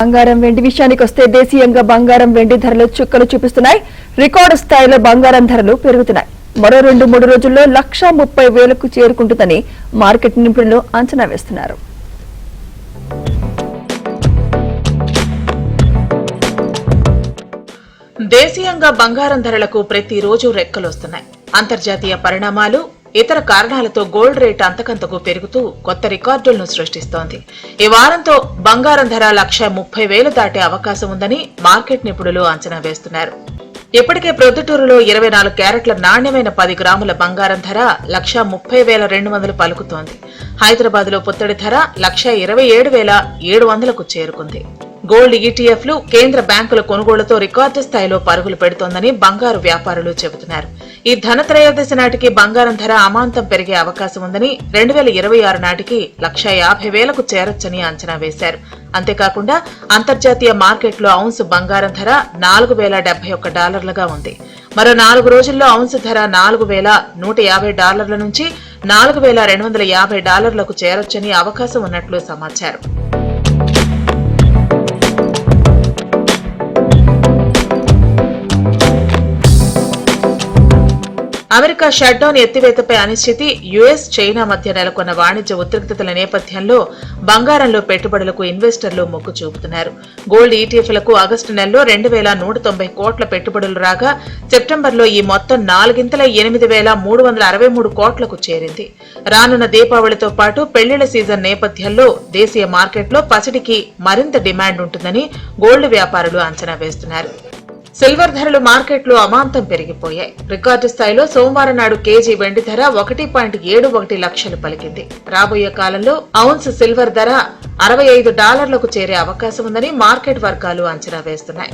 బంగారం వెండి విషయానికి వస్తే దేశీయంగా బంగారం వెండి ధరలు చుక్కలు చూపిస్తున్నాయి. రికార్డు స్థాయిలో బంగారం ధరలు పెరుగుతున్నాయి. మరో 2-3 రోజుల్లో 1,30,000కు చేరుకుంటుందని మార్కెట్ నిపుణులు అంచనా వేస్తున్నారు. దేశీయంగా బంగారం ధరలకు ప్రతిరోజు రెక్కలొస్తున్నాయి. అంతర్జాతీయ పరిణామాలు, ఇతర కారణాలతో గోల్డ్ రేట్ అంతకంతకు పెరుగుతూ కొత్త రికార్డులను సృష్టిస్తోంది. ఈ వారంతో బంగారం ధర 1,30,000 దాటే అవకాశం ఉందని మార్కెట్ నిపుణులు అంచనా వేస్తున్నారు. ఇప్పటికే ప్రొద్దుటూరులో 24 క్యారెట్ల నాణ్యమైన 10 గ్రాముల బంగారం ధర 1,30,200 పలుకుతోంది. హైదరాబాద్ లో పుత్తడి ధర 1,27,700కు చేరుకుంది. గోల్డ్ ఈటీఎఫ్లు కేంద్ర బ్యాంకుల కొనుగోళ్లతో రికార్డు స్థాయిలో పరుగులు పెడుతోందని బంగారు వ్యాపారులు చెబుతున్నారు. ఈ ధనత్రయోదశి నాటికి బంగారం ధర అమాంతం పెరిగే అవకాశం ఉందని 2026 నాటికి 1,50,000కు చేరొచ్చని అంచనా వేశారు. అంతేకాకుండా అంతర్జాతీయ మార్కెట్లో ఔన్స్ బంగారం ధర $4,071గా ఉంది. మరో 4 రోజుల్లో ఔన్స్ ధర $4,150 నుంచి $4,250లకు చేరొచ్చని అవకాశం ఉన్నట్లు సమాచారం. అమెరికా షట్డౌన్ ఎత్తివేతపై అనిశ్చితి, యుఎస్, చైనా మధ్య నెలకొన్న వాణిజ్య ఉద్రిక్తతల నేపథ్యంలో బంగారంలో పెట్టుబడులకు ఇన్వెస్టర్లు మొగ్గు చూపుతున్నారు. గోల్డ్ ఈటీఎఫ్లకు ఆగస్టు నెలలో 2,190 కోట్ల పెట్టుబడులు రాగా సెప్టెంబర్లో ఈ మొత్తం 8,0363 కోట్లకు చేరింది. రానున్న దీపావళితో పాటు పెళ్లిళ్ల సీజన్ నేపథ్యంలో దేశీయ మార్కెట్లో పసిడికి మరింత డిమాండ్ ఉంటుందని గోల్డ్ వ్యాపారులు అంచనా వేస్తున్నారు. సిల్వర్ ధరలు మార్కెట్లో అమాంతం పెరిగిపోయాయి. రికార్డు స్థాయిలో సోమవారం నాడు కేజీ వెండి ధర 1.71 లక్షలు పలికింది. రాబోయే కాలంలో ఔన్స్ సిల్వర్ ధర $65లకు చేరే అవకాశం ఉందని మార్కెట్ వర్గాలు అంచనా వేస్తున్నాయి.